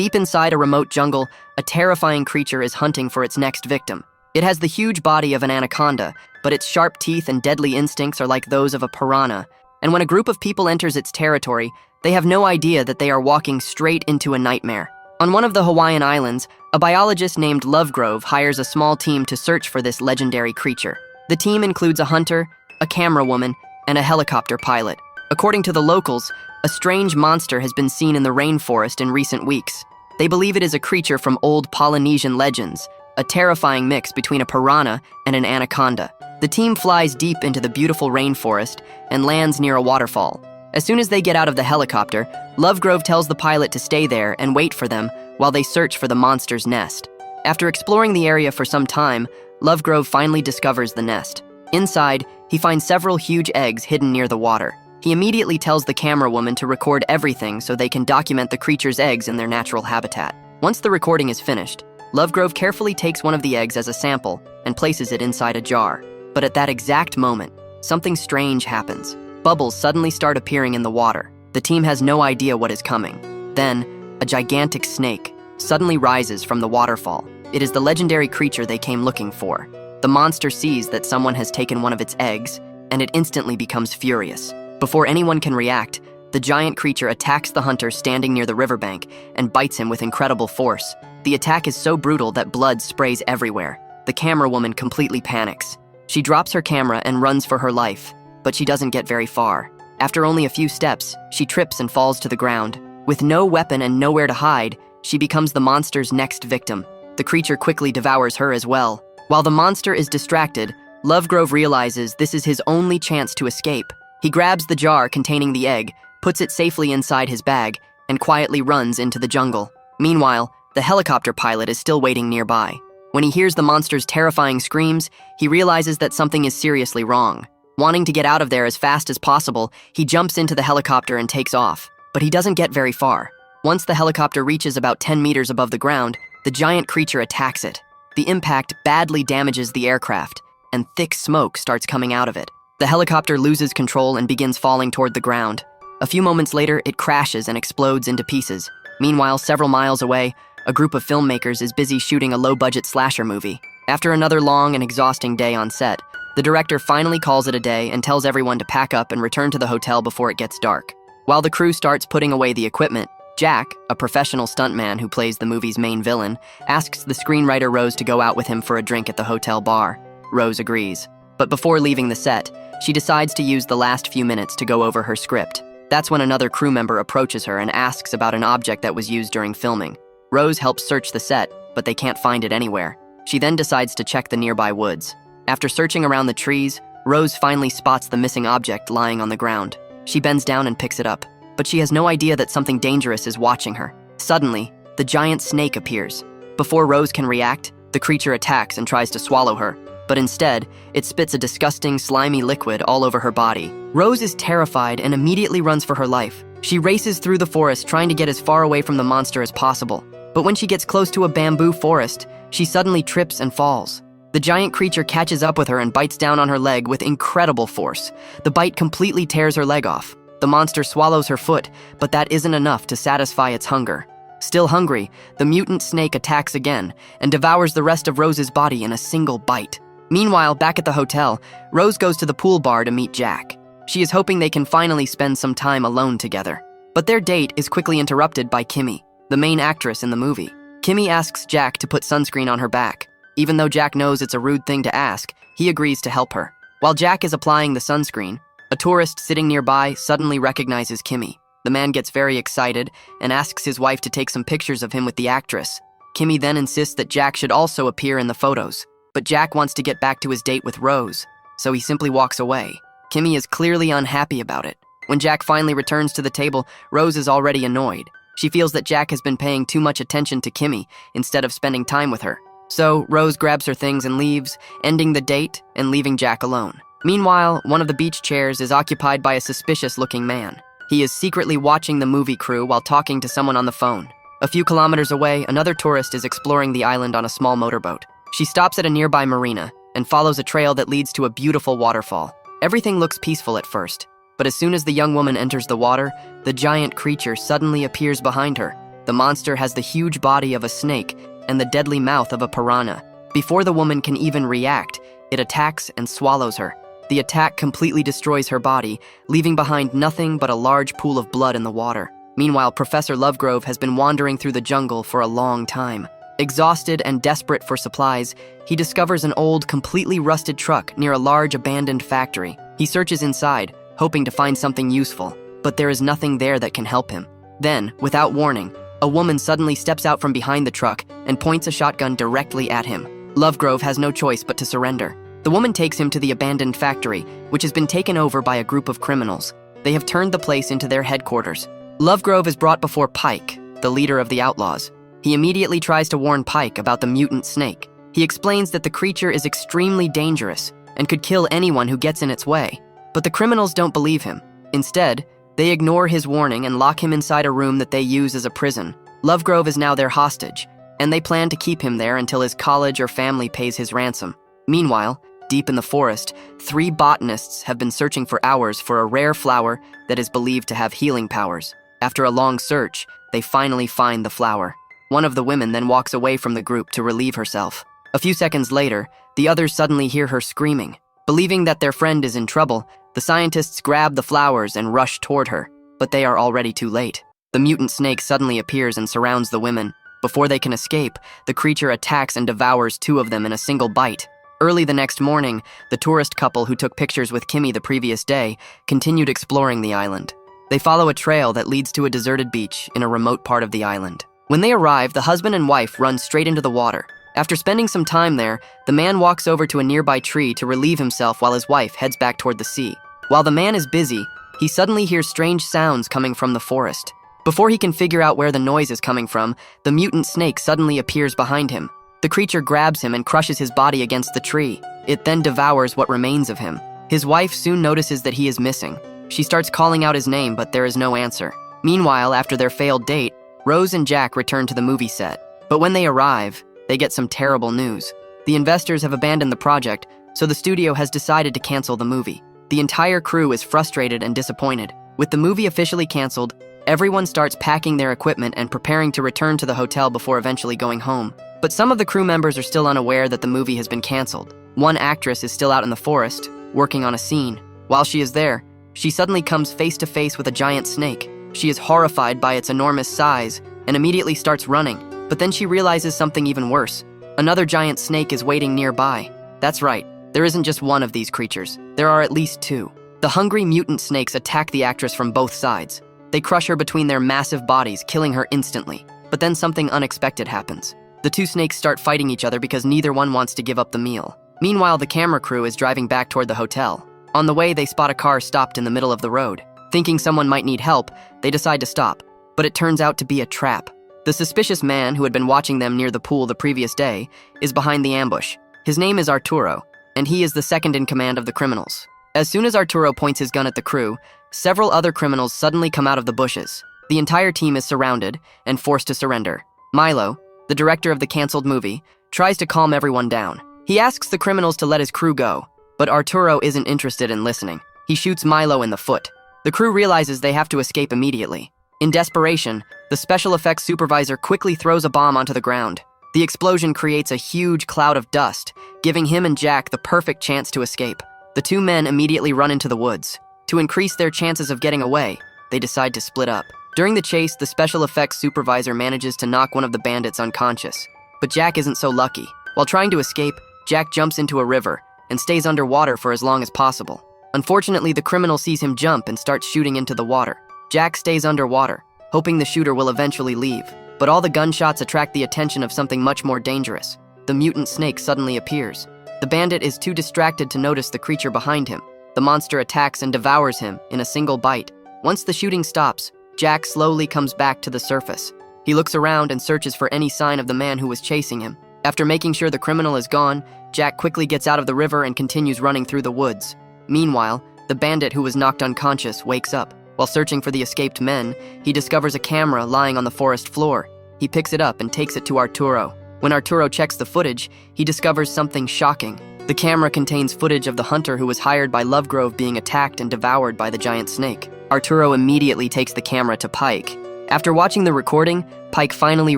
Deep inside a remote jungle, a terrifying creature is hunting for its next victim. It has the huge body of an anaconda, but its sharp teeth and deadly instincts are like those of a piranha. And when a group of people enters its territory, they have no idea that they are walking straight into a nightmare. On one of the Hawaiian islands, a biologist named Lovegrove hires a small team to search for this legendary creature. The team includes a hunter, a camerawoman, and a helicopter pilot. According to the locals, a strange monster has been seen in the rainforest in recent weeks. They believe it is a creature from old Polynesian legends, a terrifying mix between a piranha and an anaconda. The team flies deep into the beautiful rainforest and lands near a waterfall. As soon as they get out of the helicopter, Lovegrove tells the pilot to stay there and wait for them while they search for the monster's nest. After exploring the area for some time, Lovegrove finally discovers the nest. Inside, he finds several huge eggs hidden near the water. He immediately tells the camerawoman to record everything so they can document the creature's eggs in their natural habitat. Once the recording is finished, Lovegrove carefully takes one of the eggs as a sample and places it inside a jar. But at that exact moment, something strange happens. Bubbles suddenly start appearing in the water. The team has no idea what is coming. Then, a gigantic snake suddenly rises from the waterfall. It is the legendary creature they came looking for. The monster sees that someone has taken one of its eggs, and it instantly becomes furious. Before anyone can react, the giant creature attacks the hunter standing near the riverbank and bites him with incredible force. The attack is so brutal that blood sprays everywhere. The camerawoman completely panics. She drops her camera and runs for her life, but she doesn't get very far. After only a few steps, she trips and falls to the ground. With no weapon and nowhere to hide, she becomes the monster's next victim. The creature quickly devours her as well. While the monster is distracted, Lovegrove realizes this is his only chance to escape. He grabs the jar containing the egg, puts it safely inside his bag, and quietly runs into the jungle. Meanwhile, the helicopter pilot is still waiting nearby. When he hears the monster's terrifying screams, he realizes that something is seriously wrong. Wanting to get out of there as fast as possible, he jumps into the helicopter and takes off. But he doesn't get very far. Once the helicopter reaches about 10 meters above the ground, the giant creature attacks it. The impact badly damages the aircraft, and thick smoke starts coming out of it. The helicopter loses control and begins falling toward the ground. A few moments later, it crashes and explodes into pieces. Meanwhile, several miles away, a group of filmmakers is busy shooting a low-budget slasher movie. After another long and exhausting day on set, the director finally calls it a day and tells everyone to pack up and return to the hotel before it gets dark. While the crew starts putting away the equipment, Jack, a professional stuntman who plays the movie's main villain, asks the screenwriter Rose to go out with him for a drink at the hotel bar. Rose agrees. But before leaving the set, she decides to use the last few minutes to go over her script. That's when another crew member approaches her and asks about an object that was used during filming. Rose helps search the set, but they can't find it anywhere. She then decides to check the nearby woods. After searching around the trees, Rose finally spots the missing object lying on the ground. She bends down and picks it up, but she has no idea that something dangerous is watching her. Suddenly, the giant snake appears. Before Rose can react, the creature attacks and tries to swallow her, but instead, it spits a disgusting, slimy liquid all over her body. Rose is terrified and immediately runs for her life. She races through the forest trying to get as far away from the monster as possible. But when she gets close to a bamboo forest, she suddenly trips and falls. The giant creature catches up with her and bites down on her leg with incredible force. The bite completely tears her leg off. The monster swallows her foot, but that isn't enough to satisfy its hunger. Still hungry, the mutant snake attacks again and devours the rest of Rose's body in a single bite. Meanwhile, back at the hotel, Rose goes to the pool bar to meet Jack. She is hoping they can finally spend some time alone together. But their date is quickly interrupted by Kimmy, the main actress in the movie. Kimmy asks Jack to put sunscreen on her back. Even though Jack knows it's a rude thing to ask, he agrees to help her. While Jack is applying the sunscreen, a tourist sitting nearby suddenly recognizes Kimmy. The man gets very excited and asks his wife to take some pictures of him with the actress. Kimmy then insists that Jack should also appear in the photos. But Jack wants to get back to his date with Rose, so he simply walks away. Kimmy is clearly unhappy about it. When Jack finally returns to the table, Rose is already annoyed. She feels that Jack has been paying too much attention to Kimmy instead of spending time with her. So Rose grabs her things and leaves, ending the date and leaving Jack alone. Meanwhile, one of the beach chairs is occupied by a suspicious-looking man. He is secretly watching the movie crew while talking to someone on the phone. A few kilometers away, another tourist is exploring the island on a small motorboat. She stops at a nearby marina and follows a trail that leads to a beautiful waterfall. Everything looks peaceful at first, but as soon as the young woman enters the water, the giant creature suddenly appears behind her. The monster has the huge body of a snake and the deadly mouth of a piranha. Before the woman can even react, it attacks and swallows her. The attack completely destroys her body, leaving behind nothing but a large pool of blood in the water. Meanwhile, Professor Lovegrove has been wandering through the jungle for a long time. Exhausted and desperate for supplies, he discovers an old, completely rusted truck near a large abandoned factory. He searches inside, hoping to find something useful, but there is nothing there that can help him. Then, without warning, a woman suddenly steps out from behind the truck and points a shotgun directly at him. Lovegrove has no choice but to surrender. The woman takes him to the abandoned factory, which has been taken over by a group of criminals. They have turned the place into their headquarters. Lovegrove is brought before Pike, the leader of the outlaws. He immediately tries to warn Pike about the mutant snake. He explains that the creature is extremely dangerous and could kill anyone who gets in its way. But the criminals don't believe him. Instead, they ignore his warning and lock him inside a room that they use as a prison. Lovegrove is now their hostage, and they plan to keep him there until his college or family pays his ransom. Meanwhile, deep in the forest, 3 botanists have been searching for hours for a rare flower that is believed to have healing powers. After a long search, they finally find the flower. One of the women then walks away from the group to relieve herself. A few seconds later, the others suddenly hear her screaming. Believing that their friend is in trouble, the scientists grab the flowers and rush toward her, but they are already too late. The mutant snake suddenly appears and surrounds the women. Before they can escape, the creature attacks and devours 2 of them in a single bite. Early the next morning, the tourist couple who took pictures with Kimmy the previous day continued exploring the island. They follow a trail that leads to a deserted beach in a remote part of the island. When they arrive, the husband and wife run straight into the water. After spending some time there, the man walks over to a nearby tree to relieve himself while his wife heads back toward the sea. While the man is busy, he suddenly hears strange sounds coming from the forest. Before he can figure out where the noise is coming from, the mutant snake suddenly appears behind him. The creature grabs him and crushes his body against the tree. It then devours what remains of him. His wife soon notices that he is missing. She starts calling out his name, but there is no answer. Meanwhile, after their failed date, Rose and Jack return to the movie set. But when they arrive, they get some terrible news. The investors have abandoned the project, so the studio has decided to cancel the movie. The entire crew is frustrated and disappointed. With the movie officially canceled, everyone starts packing their equipment and preparing to return to the hotel before eventually going home. But some of the crew members are still unaware that the movie has been canceled. One actress is still out in the forest, working on a scene. While she is there, she suddenly comes face to face with a giant snake. She is horrified by its enormous size and immediately starts running. But then she realizes something even worse. Another giant snake is waiting nearby. That's right, there isn't just one of these creatures. There are at least 2. The hungry mutant snakes attack the actress from both sides. They crush her between their massive bodies, killing her instantly. But then something unexpected happens. The 2 snakes start fighting each other because neither one wants to give up the meal. Meanwhile, the camera crew is driving back toward the hotel. On the way, they spot a car stopped in the middle of the road. Thinking someone might need help, they decide to stop. But it turns out to be a trap. The suspicious man who had been watching them near the pool the previous day is behind the ambush. His name is Arturo, and he is the second in command of the criminals. As soon as Arturo points his gun at the crew, several other criminals suddenly come out of the bushes. The entire team is surrounded and forced to surrender. Milo, the director of the canceled movie, tries to calm everyone down. He asks the criminals to let his crew go, but Arturo isn't interested in listening. He shoots Milo in the foot. The crew realizes they have to escape immediately. In desperation, the special effects supervisor quickly throws a bomb onto the ground. The explosion creates a huge cloud of dust, giving him and Jack the perfect chance to escape. The 2 men immediately run into the woods. To increase their chances of getting away, they decide to split up. During the chase, the special effects supervisor manages to knock one of the bandits unconscious. But Jack isn't so lucky. While trying to escape, Jack jumps into a river and stays underwater for as long as possible. Unfortunately, the criminal sees him jump and starts shooting into the water. Jack stays underwater, hoping the shooter will eventually leave. But all the gunshots attract the attention of something much more dangerous. The mutant snake suddenly appears. The bandit is too distracted to notice the creature behind him. The monster attacks and devours him in a single bite. Once the shooting stops, Jack slowly comes back to the surface. He looks around and searches for any sign of the man who was chasing him. After making sure the criminal is gone, Jack quickly gets out of the river and continues running through the woods. Meanwhile, the bandit who was knocked unconscious wakes up. While searching for the escaped men, he discovers a camera lying on the forest floor. He picks it up and takes it to Arturo. When Arturo checks the footage, he discovers something shocking. The camera contains footage of the hunter who was hired by Lovegrove being attacked and devoured by the giant snake. Arturo immediately takes the camera to Pike, After watching the recording, Pike finally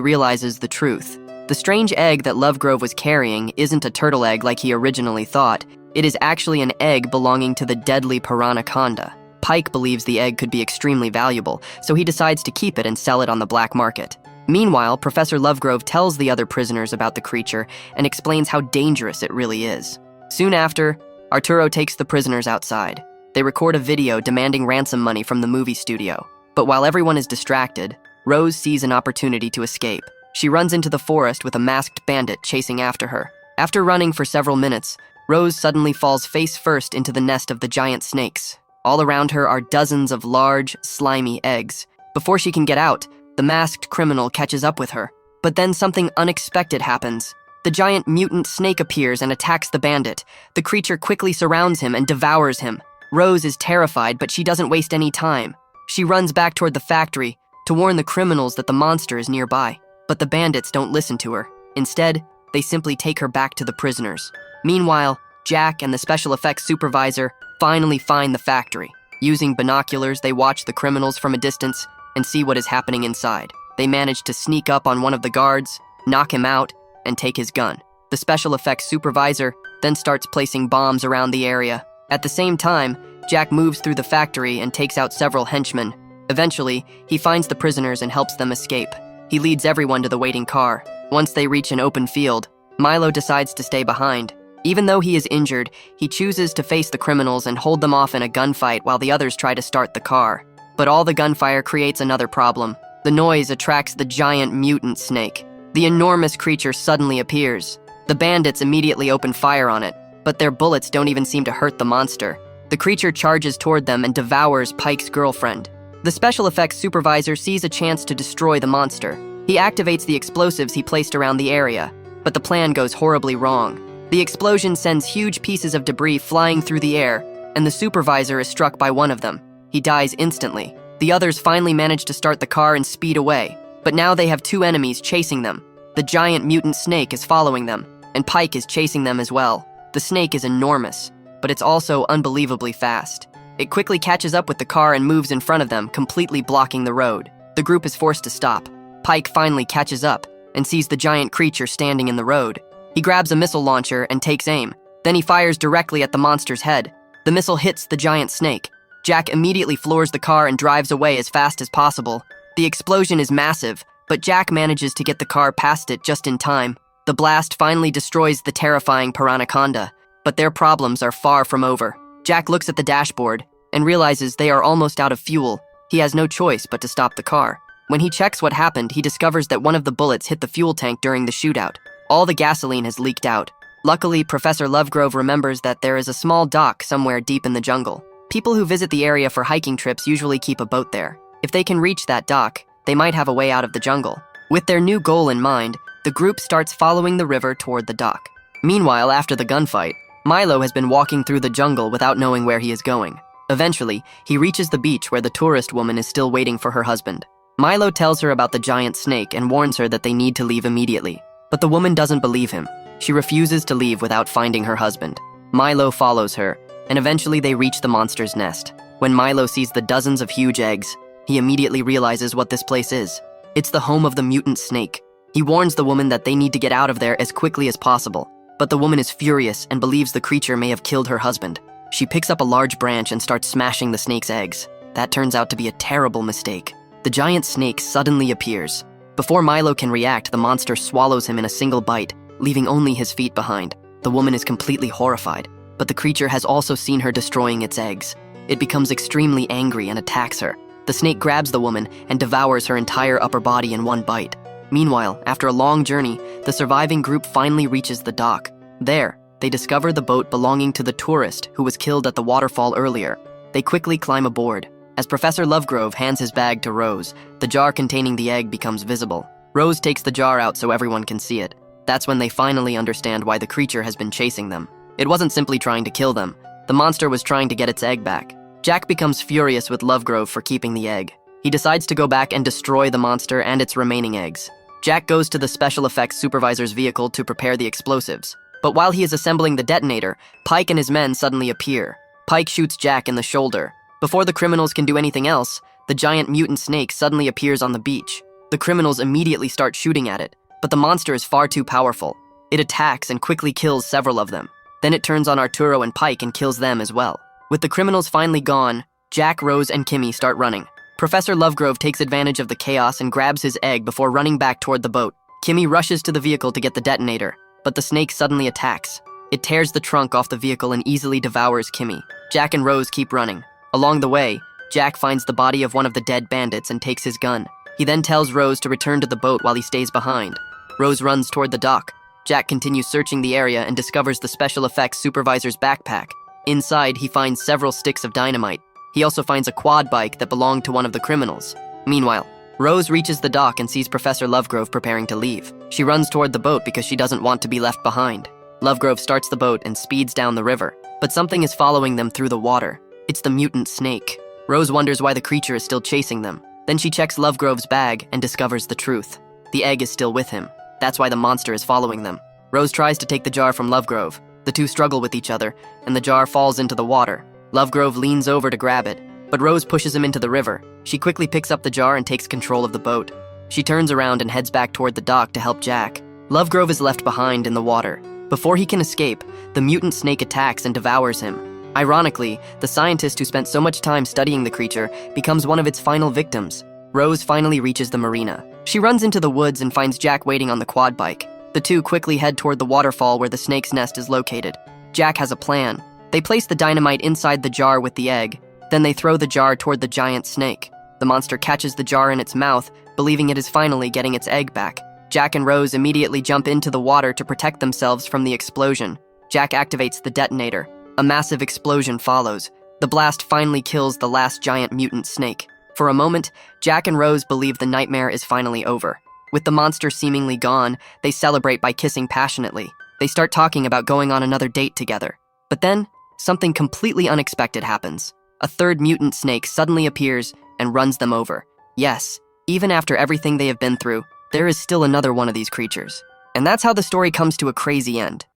realizes the truth. The strange egg that Lovegrove was carrying isn't a turtle egg like he originally thought. It is actually an egg belonging to the deadly Piranaconda. Pike believes the egg could be extremely valuable, so he decides to keep it and sell it on the black market. Meanwhile, Professor Lovegrove tells the other prisoners about the creature and explains how dangerous it really is. Soon after, Arturo takes the prisoners outside. They record a video demanding ransom money from the movie studio. But while everyone is distracted, Rose sees an opportunity to escape. She runs into the forest with a masked bandit chasing after her. After running for several minutes, Rose suddenly falls face first into the nest of the giant snakes. All around her are dozens of large, slimy eggs. Before she can get out, the masked criminal catches up with her. But then something unexpected happens. The giant mutant snake appears and attacks the bandit. The creature quickly surrounds him and devours him. Rose is terrified, but she doesn't waste any time. She runs back toward the factory to warn the criminals that the monster is nearby. But the bandits don't listen to her. Instead, they simply take her back to the prisoners. Meanwhile, Jack and the special effects supervisor finally find the factory. Using binoculars, they watch the criminals from a distance and see what is happening inside. They manage to sneak up on one of the guards, knock him out, and take his gun. The special effects supervisor then starts placing bombs around the area. At the same time, Jack moves through the factory and takes out several henchmen. Eventually, he finds the prisoners and helps them escape. He leads everyone to the waiting car. Once they reach an open field, Milo decides to stay behind. Even though he is injured, he chooses to face the criminals and hold them off in a gunfight while the others try to start the car. But all the gunfire creates another problem. The noise attracts the giant mutant snake. The enormous creature suddenly appears. The bandits immediately open fire on it, but their bullets don't even seem to hurt the monster. The creature charges toward them and devours Pike's girlfriend. The special effects supervisor sees a chance to destroy the monster. He activates the explosives he placed around the area, but the plan goes horribly wrong. The explosion sends huge pieces of debris flying through the air, and the supervisor is struck by one of them. He dies instantly. The others finally manage to start the car and speed away, but now they have two enemies chasing them. The giant mutant snake is following them, and Pike is chasing them as well. The snake is enormous, but it's also unbelievably fast. It quickly catches up with the car and moves in front of them, completely blocking the road. The group is forced to stop. Pike finally catches up and sees the giant creature standing in the road. He grabs a missile launcher and takes aim. Then he fires directly at the monster's head. The missile hits the giant snake. Jack immediately floors the car and drives away as fast as possible. The explosion is massive, but Jack manages to get the car past it just in time. The blast finally destroys the terrifying Piranaconda, but their problems are far from over. Jack looks at the dashboard and realizes they are almost out of fuel. He has no choice but to stop the car. When he checks what happened, he discovers that one of the bullets hit the fuel tank during the shootout. All the gasoline has leaked out. Luckily, Professor Lovegrove remembers that there is a small dock somewhere deep in the jungle. People who visit the area for hiking trips usually keep a boat there. If they can reach that dock, they might have a way out of the jungle. With their new goal in mind, the group starts following the river toward the dock. Meanwhile, after the gunfight, Milo has been walking through the jungle without knowing where he is going. Eventually, he reaches the beach where the tourist woman is still waiting for her husband. Milo tells her about the giant snake and warns her that they need to leave immediately. But the woman doesn't believe him. She refuses to leave without finding her husband. Milo follows her, and eventually they reach the monster's nest. When Milo sees the dozens of huge eggs, he immediately realizes what this place is. It's the home of the mutant snake. He warns the woman that they need to get out of there as quickly as possible. But the woman is furious and believes the creature may have killed her husband. She picks up a large branch and starts smashing the snake's eggs. That turns out to be a terrible mistake. The giant snake suddenly appears. Before Milo can react, the monster swallows him in a single bite, leaving only his feet behind. The woman is completely horrified, but the creature has also seen her destroying its eggs. It becomes extremely angry and attacks her. The snake grabs the woman and devours her entire upper body in one bite. Meanwhile, after a long journey, the surviving group finally reaches the dock. There, they discover the boat belonging to the tourist who was killed at the waterfall earlier. They quickly climb aboard. As Professor Lovegrove hands his bag to Rose, the jar containing the egg becomes visible. Rose takes the jar out so everyone can see it. That's when they finally understand why the creature has been chasing them. It wasn't simply trying to kill them. The monster was trying to get its egg back. Jack becomes furious with Lovegrove for keeping the egg. He decides to go back and destroy the monster and its remaining eggs. Jack goes to the special effects supervisor's vehicle to prepare the explosives. But while he is assembling the detonator, Pike and his men suddenly appear. Pike shoots Jack in the shoulder. Before the criminals can do anything else, the giant mutant snake suddenly appears on the beach. The criminals immediately start shooting at it, but the monster is far too powerful. It attacks and quickly kills several of them. Then it turns on Arturo and Pike and kills them as well. With the criminals finally gone, Jack, Rose, and Kimmy start running. Professor Lovegrove takes advantage of the chaos and grabs his egg before running back toward the boat. Kimmy rushes to the vehicle to get the detonator, but the snake suddenly attacks. It tears the trunk off the vehicle and easily devours Kimmy. Jack and Rose keep running. Along the way, Jack finds the body of one of the dead bandits and takes his gun. He then tells Rose to return to the boat while he stays behind. Rose runs toward the dock. Jack continues searching the area and discovers the special effects supervisor's backpack. Inside, he finds several sticks of dynamite. He also finds a quad bike that belonged to one of the criminals. Meanwhile, Rose reaches the dock and sees Professor Lovegrove preparing to leave. She runs toward the boat because she doesn't want to be left behind. Lovegrove starts the boat and speeds down the river, but something is following them through the water. It's the mutant snake. Rose wonders why the creature is still chasing them. Then she checks Lovegrove's bag and discovers the truth. The egg is still with him. That's why the monster is following them. Rose tries to take the jar from Lovegrove. The two struggle with each other, and the jar falls into the water. Lovegrove leans over to grab it, but Rose pushes him into the river. She quickly picks up the jar and takes control of the boat. She turns around and heads back toward the dock to help Jack. Lovegrove is left behind in the water. Before he can escape, the mutant snake attacks and devours him. Ironically, the scientist who spent so much time studying the creature becomes one of its final victims. Rose finally reaches the marina. She runs into the woods and finds Jack waiting on the quad bike. The two quickly head toward the waterfall where the snake's nest is located. Jack has a plan. They place the dynamite inside the jar with the egg. Then they throw the jar toward the giant snake. The monster catches the jar in its mouth, believing it is finally getting its egg back. Jack and Rose immediately jump into the water to protect themselves from the explosion. Jack activates the detonator. A massive explosion follows. The blast finally kills the last giant mutant snake. For a moment, Jack and Rose believe the nightmare is finally over. With the monster seemingly gone, they celebrate by kissing passionately. They start talking about going on another date together. But then, something completely unexpected happens. A third mutant snake suddenly appears and runs them over. Yes, even after everything they have been through, there is still another one of these creatures. And that's how the story comes to a crazy end.